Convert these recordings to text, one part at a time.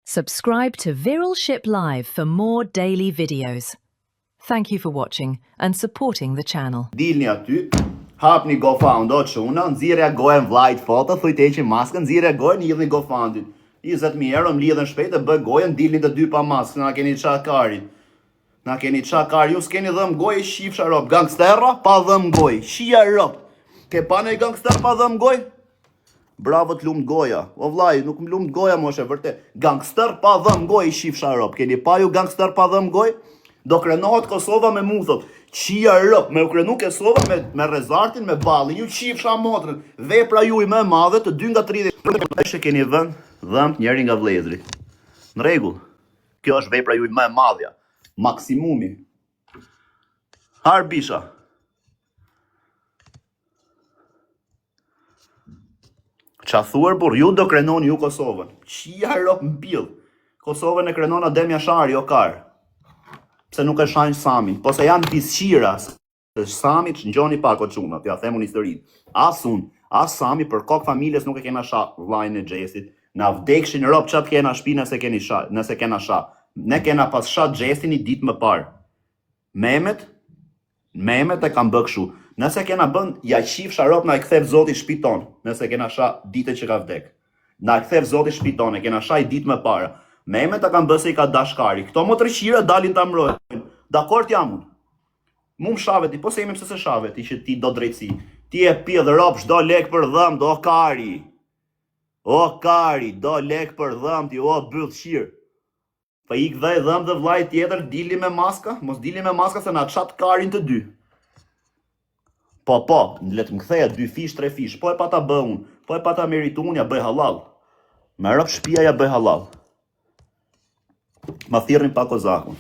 Subscribe to Viral Ship Live for more daily videos. Thank you for watching and supporting the channel. Dilni aty, hapni GoFund o çuna, nxirja gojën vllajt foto, thuj të heqin maskën, nxirja gojën, hidhni GoFundin. 20.000 euro mlidhen shpejt e bë gojën, dilni të dy pa maskë, na keni çakari. Na keni çakari, ju s'keni dhëm gojë, shifsha rob, gangsterra pa dhëm gojë, shija rob. Ke pa ne gangster pa dhëm gojë? Bravo të lumt goja. O vllai, nuk më lumt goja moshe vërtet. Gangster pa dhëm gojë, shifsha rob. Keni pa ju gangster pa dhëm gojë? Do krenohet Kosova me mu, thot. Qia rëp, me u krenu Kosova me rezartin, me ballin, ju qifsha motrën. Vepra juj më e madhe të 2 nga 30. Që keni vënd, dhëmt njeri nga vlezri. Në rregull. Kjo është vepra juj më e madhja. Maksimumi. Har bisha. Qa thuar, por ju do krenoni ju Kosovën. Qia rëp mbill. Kosovën e krenon Adem Jashari, o karë. Se nuk e shajnë Samin, po se janë pisqira, se Sami që njoni pak o qunat, ja themun historin. As unë, as Sami për kokë familjes nuk e kena sha vlajnë e Gjestit, na vdekshin rob qatë kena shpi nëse kena sha. Ne kena pas sha Gjestin i ditë më parë. Mehmet e kam bëkshu. Nëse kena bën, ja qifsha rob na e kthev zoti shpiton, nëse kena sha dite që ka vdek. Na e kthev zoti shpiton, e kena sha i ditë më parë. Mehmet e kam bëse i ka dashkari. Këto më të rëshira dalin të amrojnë. Dakord jam unë. Mu më shaveti, po se ime pëse se shaveti që ti do drejtësi. Ti e pi dhe rob shdo lek për dhëm, do kari. O kari, do lek për dhëm, ti o bëllë shirë. Pa ik dhe dhëm dhe vlaj tjetër, dili me maska, mos dili me maska se na qatë karin të dy. Po, letë më ktheja 2 fish, 3 fish, po e pa ta bë unë, po e pa ta meritu unë, ja bëj halal. Me rob shpia ja bëj halal. Ma thirrin pa kozakun.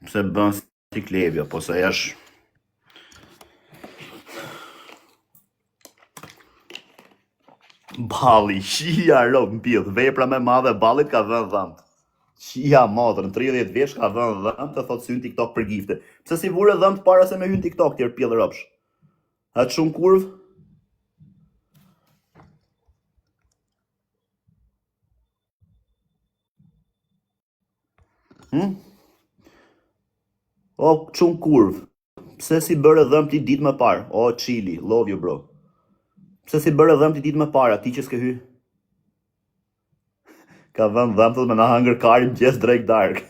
Pse bën si klevja, po se jash... Balli, qia rob mbill, vepra me madhe ballit ka dhënë dhëmt. Qia motrën, 30 vjeç ka dhënë dhëmt të thot sy në TikTok për gifte. Pse si vure dhëmt para se me hyn TikTok tjerë pjell robsh? Atë shumë kurv? O, qumë kurv, pse si bërë dhëm ti ditë më parë? O, Chili, love you bro. Pse si bërë dhëm ti ditë më parë, ti që s'ke hy? Ka vënd dhëm të me na hangër karim gjes drejk dark.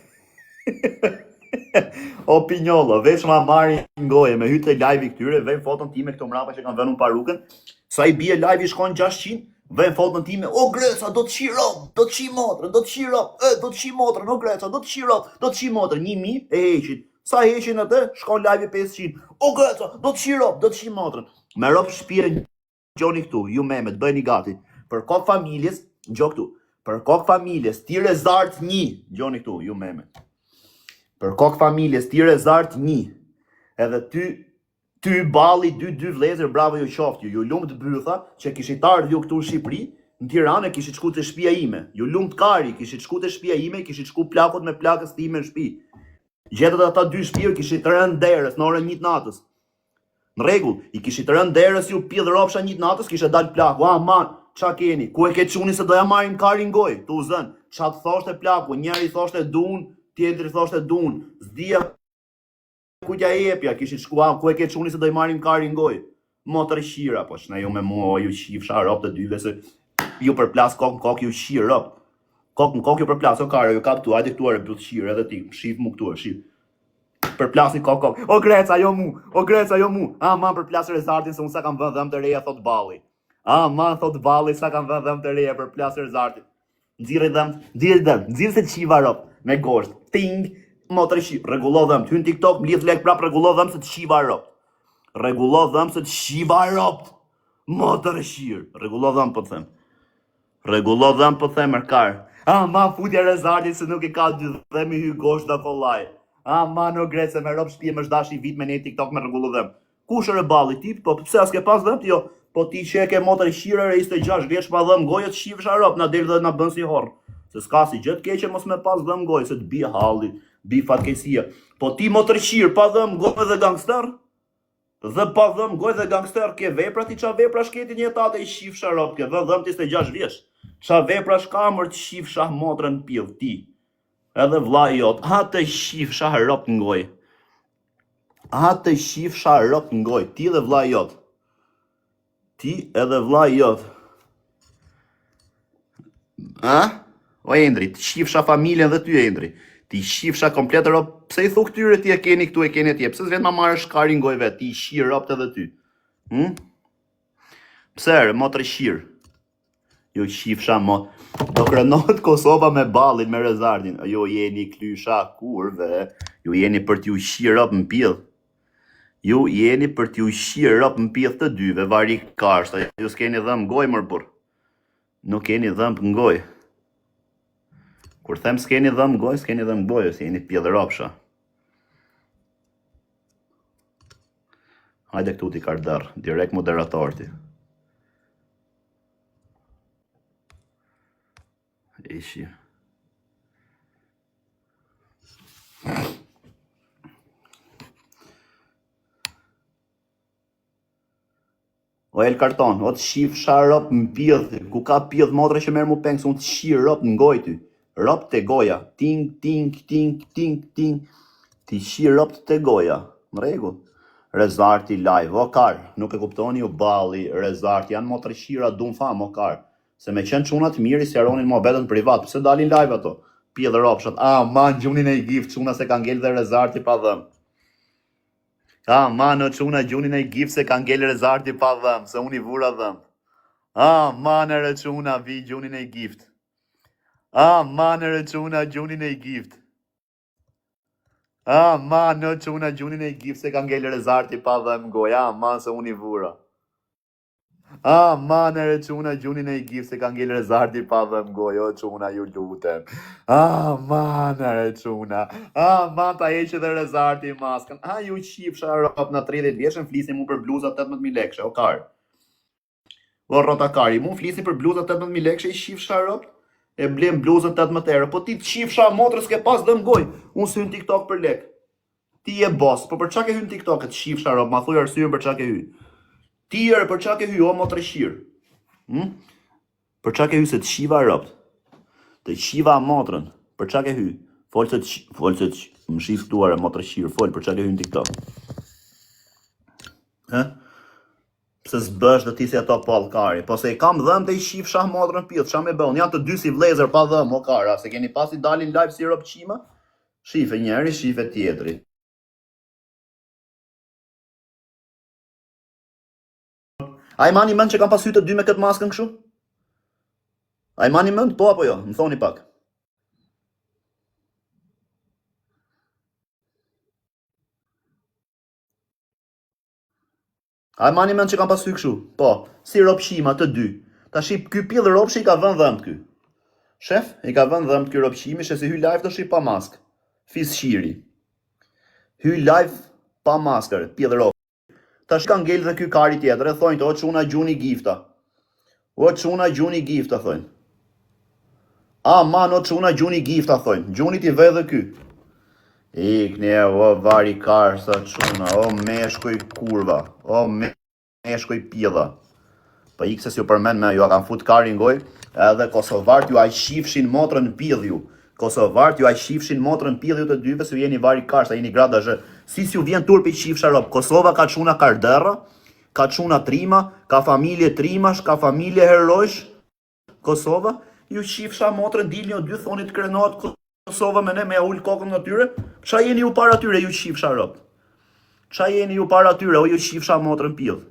O, pinjollo, veç ma marri ngoje, me hytë e live i këtyre, vej foton time këto mrapa që kanë vënë parukën, sa i bie live i shkon 600, vej foton time, o Greca, do të qi rob, do të qi motrën, do të qi rob, do të qi motrën, o Greca, do të qi rob, do të qi motrën, 1000 e heqit. Sa heqin atë, shkon live i 500. O Greca, do të qi rob, do të qi motrën. Me rob shpire gjoni këtu, ju Mehmet, bëjni gati. Për kokë familjes, gjo këtu. Për kokë familjes, tire zart 1, gjoni këtu, ju Mehmet. Për kokë familjes, tire zart 1. Edhe ty balli 2 vlezër, bravo ju qoftë ju lumt bytha, që kishit ardhur ju këtu në Shqipëri, në Tiranë kishit shku të shtëpia ime. Ju lumt kari, kishit shku të shtëpia ime, kishit shku plakut me plakës time në shtëpi. Gjetët ata 2 shpirë, kishit rënë derës në orën 1 natës. Në rregull, i kishit rënë derës ju pidh ropsha 1 natës, kishit dal plaku. Man, qa keni? Ku e ke quni se doja marrim karin goj? Tu zën, qa të thoshte plaku? Njeri thoshte dun, tjetri thoshte dun. Zdia kujtja epja, kishit shkua, ku e ke quni se doja marrim karin goj? Motër shira, po shna ju me mua, ju qifsha rop të dyve se ju përplas kokë në kokë, ju shirë rop. Kokë në kokë ju përplas, o kare, ju kap tu, ajde këtuare, bëllë shirë edhe ti, shif mu këtuare, shif. Përplasni kokë. O Greca, jo mu. Man përplasë rezartin se unë sa kam vënd dhëm të reja, thot balli. Man, thot balli, sa kam vënd dhëm të reja, përplasë rezartin. Nxirë se të qiva rop, me gosht. Ting, motër shi, regullo dhëm. Ty në TikTok, mlidh lek prap, regullo dhëm se të qiva rop. Regullo dhëm se të qiva rop. Motër shirë. Regullo dhëm po të them. Regullo dhëm po të them, mërkar. Man, futja rezartin se nuk i ka 2 dhemi hy gosht dhe kollaj. Man o Greca, me rob shpije më shdash i vit me ne TikTok me rregullu dhem. Kush e balli ti? Po pse as ke pas dhem? Jo, po ti që e ke motër i shire 26 vjeç pa dhem gojët shifsha rob, na del dhe na bën si horr. Se s'ka si gjë të keqe mos me pas dhem gojë, se të bi halli, bi fatkeqësia. Po ti motër i shir pa dhem gojë dhe gangster? Dhe pa dhëm goj dhe gangster ke vepra ti qa vepra shketi një etate I shifsha rop ke dhe dhëm ti 26 vjeç. Qa vepra shkamër të shifsha motrën pidh ti. Edhe vlla jot, ha të shifsha rop ngoj. Ha të shifsha rop ngoj, ti dhe vlla jot. Ti edhe vlla jot. Ha? O Endri, të shifsha familjen dhe ty Endri. Ti shifsha komplet rop, pse I thu këtyre ti e keni këtu e keni atje, pse s'vet ma marrë shkari ngoj vet, ti shir ropt edhe ty. Pse motre shir. Jo shifsha do krenohet Kosova me ballin me Rezardin. Jo jeni klysha kurve, ju jeni për t'ju shir rop në pidh. Ju jeni për t'ju shir rop në pidh të dyve, vari karshta, ju s'keni dhëm goj mër bur. Nuk keni dhëm ngoj. Kur them s'keni dhëm goj, s'keni dhëm goj, se jeni pjedhë ropsha. Hajde këtu ti kardar, direkt moderatorti. Ishi. O el karton, o të shif sharop në pjedh, ku ka pjedh motre që merë mu pengë, unë të shir rop në goj ty. Rop të goja, ting, ting, ting, ting, ting, ti shir rop të goja, në regu. Rezarti live, o kar, nuk e kuptoni u balli, Rezarti, janë motre shira dun fam, o kar. Se me qenë qunat mirë I sjaronin mo betën privat, pëse dalin live ato? Pjedh ropshat, man, gjunin e I gift, quna se kanë ngell dhe Rezarti pa dhëm. Man, o quna gjunin e I gift se kanë ngell Rezarti pa dhëm, se unë I vura dhëm. Man, e re quna vi gjunin e I gift. Man, e re quna gjunin e I gift. Man, o quna gjunin e I gift se kanë ngell Rezarti pa dhëm goj, man, se unë I vura. Man, e re quna gjunin e I gift se kanë ngell Rezarti pa dhëm goj, o quna ju lutem. Man, e re quna. Man, ta eqe dhe Rezarti maskën. Ju qifsha rop në 30 vjeshën, flisni mu për bluza 18.000 lekshe, o kar. O rota kari, mu flisni për bluza 18.000 lekshe I qifsha rop? E blem bluzën 18 euro, po ti të qifsha motrës ke pas dhëm goj, unë së hynë TikTok për lek. Ti e boss, po për qa ke hynë TikTok e të qifsha rop, ma thuj arsyën për qa ke hynë. Ti e për qa ke hynë, o motre shirë. Për qa ke hynë se të shiva rop, të shiva motrën, për qa ke hynë. Folë se të më shif këtuare motre shirë, folë për qa ke hynë TikTok. Pse s'bësh dhe ti si ato pallkari, po se I kam dhëm të I shif shah motrën pidh, qa me bën, janë të dy si vlezër pa dhëm, o kara, se keni pasi dalin live si rop qima, shife njeri, shife tjetri. A I mani mënd që kam pasu të dy me këtë maskën këshu? A I mani mënd, po apo jo, më thoni pak. A I mani mënd që kam pasu këshu? Po, si ropshima të dy. Ta shqip, ky pidh ropshi I ka vën dhëmt ky. Shef, I ka vën dhëmt ky ropshimi, shë si hy live të shqip pa mask. Fis shiri. Hy live pa maskër, pidh ropshi. Ta shka ngell dhe ky kari tjetër, e thojnë të o quna gjuni gifta. O quna gjuni gifta, thojnë. Man, o quna gjuni gifta, thojnë. Gjuni ti ve dhe ky. Ikne, o vari karsa quna, o meshkoj kurva, o meshkoj pjedha. Pa ikse si ju përmen me ju a kam fut kari ngoj, edhe Kosovart ju a shifshin motrën pjedh ju. Kosovart ju a shifshin motrën pjedh ju të dyve, se ju jeni vari karsa, jeni grada zhë. Si ju vjen turpi qifsha rop, Kosova ka quna karderra, ka quna trima, ka familje trimash, ka familje herojsh. Kosova, ju qifsha motrën dilni o dy thonit krenot Kosova me ne me ja ull kokën në tyre, qa jeni ju para tyre ju qifsha rop? Qa jeni ju para tyre, o ju qifsha motrën pjedh?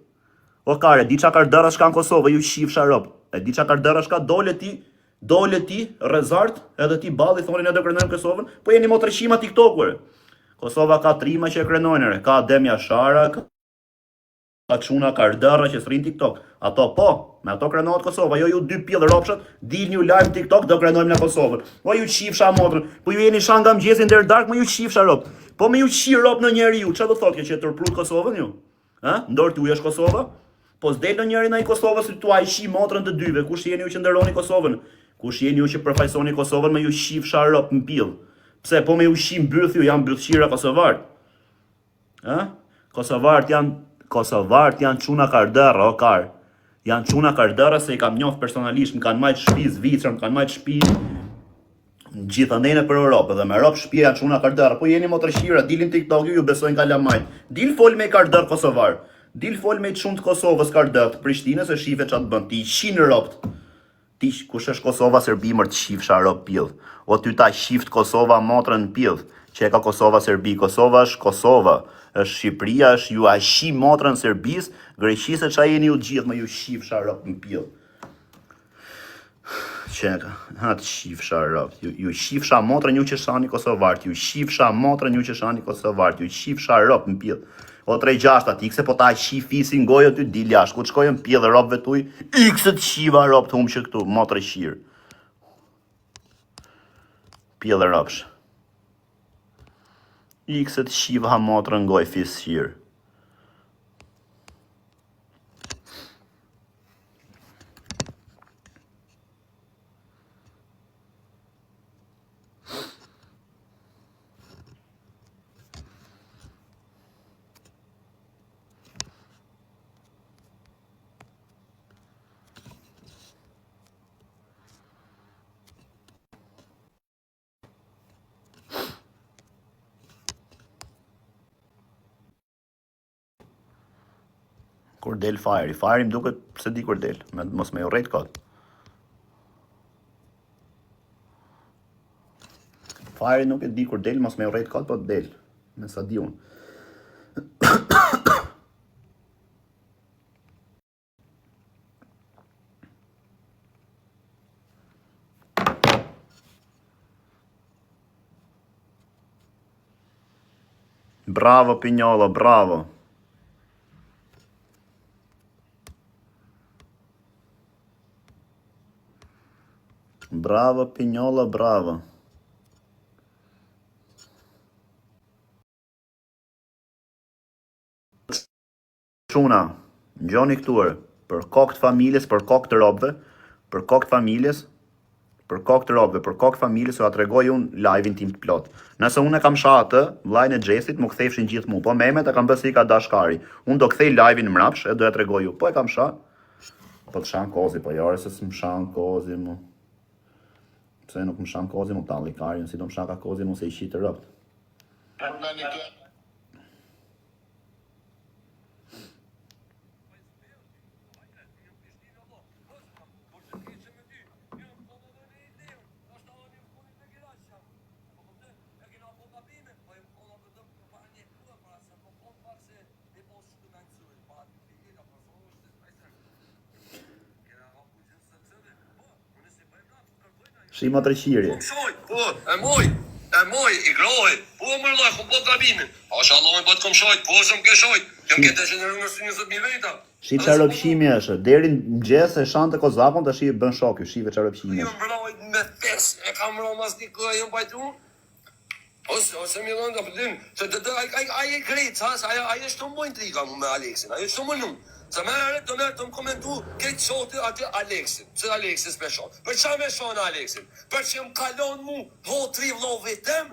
O kare, di qa kardera shka në Kosovë, ju qifsha rop. E di qa kardera shka, dole ti, Rezart, edhe ti balli, thonin edhe krenojnë Kosovën, po jeni motreshima TikTokuere. Kosova ka trima që e krenojnë, ka Demja Shara, ka quna kardera që s'rin TikTok. Ato po, me ato krenohet Kosova, jo ju dy pjedh ropshat, dilni ju live TikTok, do krenojmë në Kosovën. Po ju qifsha motrën, po ju jeni shanga mëgjesin der dark, më ju qifsha rop. Po me ju qir rop në njeri ju, qa do thot që e tërprut Kosovën ju? Ndor t'u jesh Kosova? Po s'del në njeri në I Kosovës, tu a I shi motrën të dyve, kush jeni ju që ndëroni Kosovën? Kush jeni ju që përfajsoni Kosovën me ju qifsha rop në pjedh? Pse po me ju shi mbyth ju, janë mbythshira Kosovart? Kosovart janë Kosovart janë çuna kardërë, o kar. Janë çuna kardërë se i kam njoft personalisht, më kanë majtë shtëpi Zvicër, më kanë majtë shtëpi gjithandejnë për Europë, dhe me Europë shtëpia janë çuna kardërë. Po jeni motër shira, dilin TikTok ju besojnë kalamajt. Dil fol me kardër kosovar. Dil fol me çunë të Kosovës kardër, të Prishtinës e shife çat bën. Ti shin Europë. Ti kush është Kosova Serbi më të shifsha Europë pill. O ty ta shift Kosova motrën pill. Që e ka Kosova Serbi, Kosova është Kosova. Është Shqipëria, është ju a shi motrën Serbis, Greqisë ç'a jeni ju gjithë më ju shifsha Europë në pill. Çeka, ha të shifsha Europë. Ju shifsha motrën ju që shani Kosovart, ju shifsha motrën ju që shani Kosovart, ju shifsha Europë në pill. O 3-6 ati, ikse po ta shi fisin gojo ty dil jashtë, ku të shkojën pjellë ropëve tuj, ikse të shiva ropë të humë që këtu, motre shirë. Pjellë ropësh. Ikse të shiva motre në goj fis shirë. Kur del Fajri. Fajri më duket se di kur del, mos me urrejt kot. Fajri nuk e di kur del, mos me urrejt kot, po del. Me sa di unë. Bravo Pinjolo, bravo. Bravo Pinjolla, bravo. Çuna, ngjoni këtuar, për kokë të familjes, për kokë të robëve, për kokë të familjes, për kokë të robëve, për kokë të familjes, so a tregoj unë live-in tim të plot. Nëse unë e kam sha atë, vllajën e Xhesit, më kthefshin gjithë mu, po Mehmet e kam bërë si ka dashkari. Unë do kthej live-in mrapsh e do ja tregoj ju. Po e kam sha. Po të shan kozi, po jore se s'm shan kozi mu. Pse nuk më shan kozi mu talli karin, si do më shaka kozi mu se i shitë rëpt. Shima të rëshirje. Po, e moj, i groj, po më rëllaj, ku po gabimin. Pasha Allahin po të kom shojt, po shumë ke shojt, jam ke të gjeneru në 20.000 vejta. Shi qa rëpshimi është, deri në gjesë e shante kozakon të shi bën shok, ju shive qa rëpshimi Jo është. më rëllaj me fes, e kam rëllaj mas një këja jam bajtu. Ose mi lënë të përdym, se aje e krejtë, aje është të mbojnë të i ka mu me Aleksin, aje është të më numë. Se me herët të merë të më komentu këtë shotë aty Aleksin, se Aleksin s'me shonë. Për qa me shonë Aleksin? Për që më kalon mu vo 3 vlovit tem,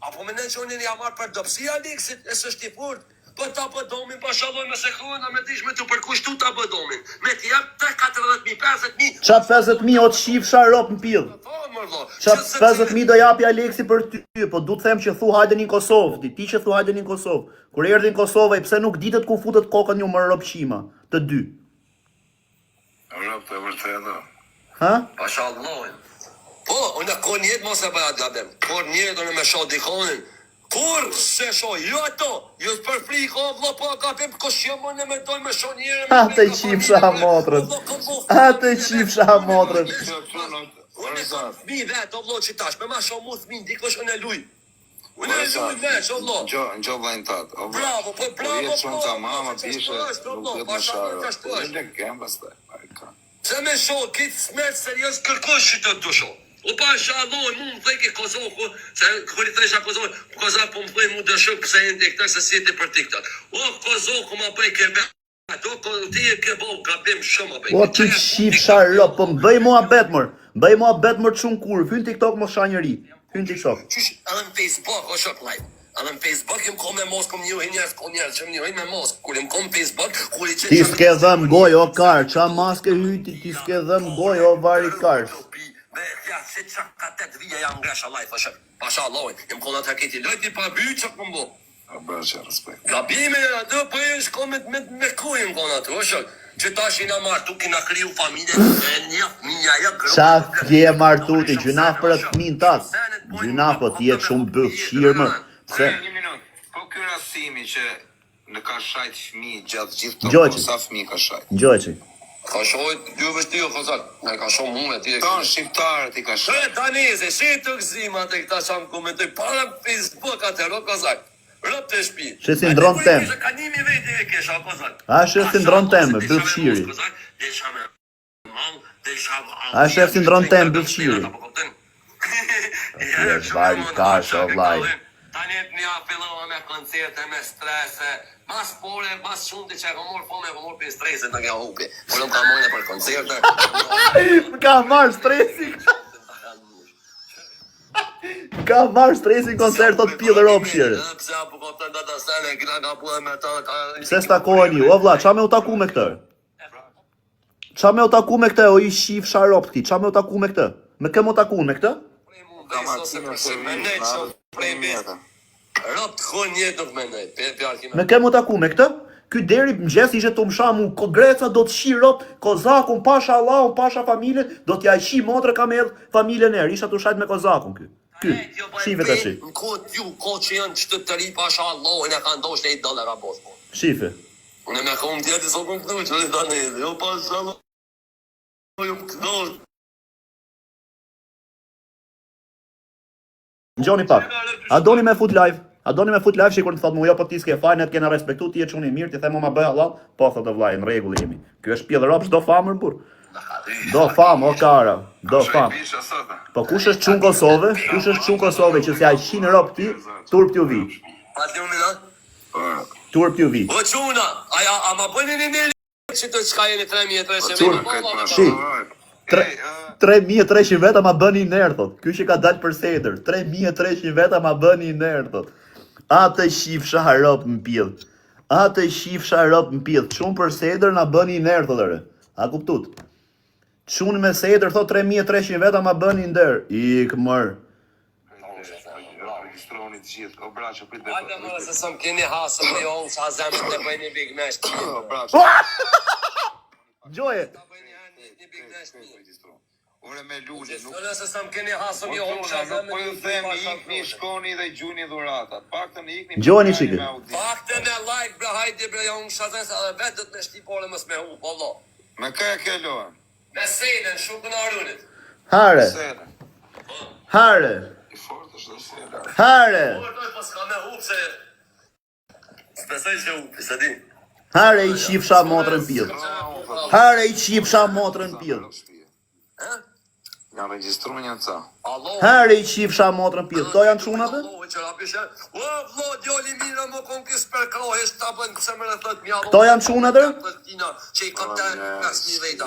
apo me në që unë një marë për dopsi Aleksin, e së shtipurt. Për ta bëdomin, pa shaloj me se kruën, a me tish me të përkushtu ta bëdomin. Me t'jep 40.000, 50.000. Qa 50.000 o të shifë ropë në pillë? Qa 50.000 do japi Aleksi për ty, po du të them që thu hajde një Kosovë, ti që thu hajde një Kosovë. Kur erdhin Kosova, i pse nuk ditët ku futet kokën ju më ropshima, të dy. Ropë të vërteta. Ha? Pa shalojnë. Po, unë e kon jetë mos e bëjat gabim. Kur njetë unë me shoh dikonin. Kur se shoh, jo ato, jo për frikë, o vlo po gabim, kush jam unë me doj me shoh njëre. Atë i qifsha motrën. Atë i qifsha motrën. Unë e kom thmi vetë, o vlo që tash, me ma shoh mu thmi, dikush unë e luj. Unë e luj veç, o vlo. Gjo vajnë tatë. Bravo, po bravo, po. Shumë ta mama, pishe, nuk dhe të më sharë. Dhe në kemë pastaj. Se me shoh, kitë smerë serios kërkosh që të të shoh. O pa shaloj, mu më thejke Kosovë, se kër i thesha Kosovë, Kosovë po më thej mu dëshok pëse e në TikTok, se si e ti për TikTok. O Kosovë, ku ma bëj ke ti e ke bëj, gabim shumë ma bëj. O ti shifsha ropë, po më bëj mua bet mër. Bëj mua bet mër të shumë kur, hynë TikTok mos sha njëri. Hynë TikTok. Qysh edhe në Facebook, o shok live. Edhe në Facebook im kom me mos kom njerëz që më njohin me mos. Kur im kom Facebook, kur I Ti s'ke dhëm goj o kar, qa maske hyti, ti s'ke dhëm goj o vari kar. Dhe ja se çka 8 vite jam gresh Allah thashë. Pasha Allahin, im kolla ta keti lojti pa byt çka më. Abraço, respekt. Gabime atë po e shkon me kujin kon atë, është. Që tash na martu kena kriju familje e një fëmija ja grua. Qa t'je martu ti, gjynaf për atë fëmin tas. Gjynaf po t'jetë shumë bëfshirë më. Pse? Një minut. Po ky rastimi që në ka shajt fëmijë gjatë gjithë Gjoqi. sa fëmijë ka shajt. Gjoqi. Ka shojt dy vështirë kozak. Ne ka shoh mua ti. Ton shqiptarët I ka shajt. Daneze, të gzima të këta që më komentoj, para Facebook atë ro kozak. Rop të shpi. Që si ndron tem. Ka 1000 vete e kesha kozak. A që si ndron tem, bëfshiri. A që si ndron tem, bëfshiri. Është vari kash, o vlaj. Tani një fillova me koncerte, me strese, mas pore, mas shumë të që ka morë fome, ka morë për streset në kjo hupi. Por më ka morë për koncerte. Ka marrë stresi. Ka marrë stresi koncertot pillë ropshire. Pse apo koptën data sene, kina ka punë me ta. Pse s'takoheni ju, o vlla, qa me u taku me këtë? Qa me u taku me këtë, o I shif sharop këti, qa me u taku me këtë? Me kë mu taku me këtë? Ka martime se me nejtë që prejmi. Rop të khon jetë nuk me nejtë. Me kë mu taku me këtë? Ky deri mëngjes ishte të mshamu, ko greca do të shi rop, kozakun, pasha Allahun, pasha familjen, do t'ja shi motre ka me edhe familjen e isha të shajt me kozakun ky. Ky, shife të shi. Në kohët ju, kohët që janë qëtë të ri, pasha Allahun e ka ndosh $8 a bos. Shife. Unë me kom tjetë, so kom këtu që të ne, jo pasha Allahun, jo këtu. Ngjoni pak. A doni me fut live? A doni me fut live që kur të thot mu jo po ti s'ke fajnet kena respektu ti e çuni mirë ti them ma bëj halal, po thot vllai në rregull jemi. Ky është pjell rrob çdo famër burr. Do famë o kara, do famë. Po kush është çun Kosovë? Kush është çun Kosovë që si ai 100 rob ti, turp t'ju vi. Pa të unë da? Turp t'ju vi. O çuna, a ma bëni një që të çka jeni 3300 Shi. 3300 veta ma bëni ner thot. Ky që ka dalë për seder. 3300 veta ma bëni ner thot. Atë shifsha harop në pjell. Atë shifsha harop në pjell. Çun për seder na bëni ner thot ore. A kuptut? Çun me seder thot 3300 veta ma bëni nder. Ik mër. Regjistroni të gjithë. O braço prit me. Hajde më se s'm keni hasëm me on sa zemë të bëjnë big match. O braço. Gjoje. Ta bëjnë një big match. Ure me lule, nuk Nëse s'm keni hasëm jo on sa zemë. po ju them ikni, shkoni dhe gjuni dhuratat. Paktën ikni. Gjoni shike. Paktën e like bre hajde bre jo on sa zemë sa vetët me shtipore mos me hu, valla. Me kë e ke lohen? Me selen shukën e Arunit. Hare. Sele. Hare. I fort është dhe sele. Hare. Por do pas ka me hu pse. S'besoj se hu, se di. Hare I qifsha motrën pjell. Hare I qifsha motrën pjell. Janë regjistruar një ca. Hare I qifsha motrën pjell. Kto janë çunat? Kto janë çunat? Që I kam të nësë një vejta.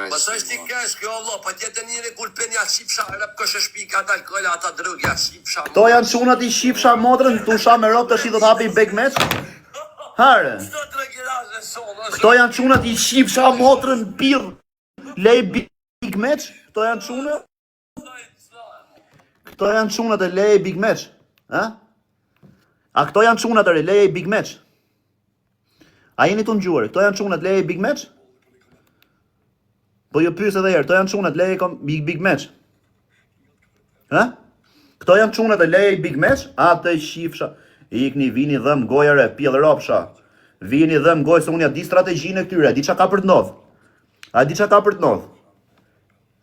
Pasaj shti kesh, kjo Allah, pa tjetë njëri kur penja shqipsha, rep kështë shpika ata alkohol, ata drogja, shqipsha. Kto janë çunat I qifsha motrën, tu sha me rob tash I do të hapi big match? Hare. Kto janë çunat I qifsha motrën pjell? Lej big match? Kto janë çunat? Kto janë çunat e leje big match? Ha? A këto janë çunat e leje big match? A jeni të ngjuar? Këto janë çunat leje big match? Po ju pyes edhe herë, këto janë çunat leje big match? Ha? Këto janë çunat e leje big match? Atë shifsha. Ikni vini dhëm gojare, pjell ropsha. Vini dhëm gojë se unë ja di strategjinë e këtyre, a di çka ka për të ndodh. A di çka ka për të ndodh.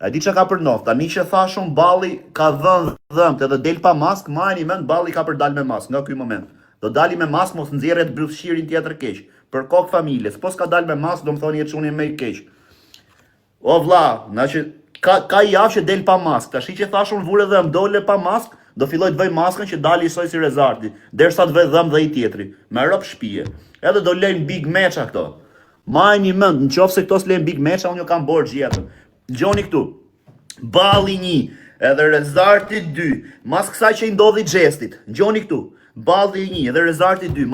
A di çka ka për ndodh, tani që thashun balli ka dhënë dhëmt edhe del pa mask, marrni mend balli ka për dal me mask nga ky moment. Do dali me mask mos nxjerret brushirin tjetër keq. Për kokë familjes, po s'ka dal me mask, do më thoni e çuni më i keq. O vlla, na që ka javë që del pa mask. Tash që thashun vure dhëm dole pa mask, do filloj të vëj maskën që dali soi si rezarti, derisa të vë dhëm dhe I tjetri. Me rob shtëpie. Edhe do lejnë big matcha këto. Marrni mend, nëse këto s'lejnë big matcha, unë jo kam borxh jetën. Gjoni këtu. Balli 1, Edhe Rezarti 2. Mas kësaj që i ndodhi Xhestit. Ngjoni këtu. Balli 1 edhe Rezarti 2.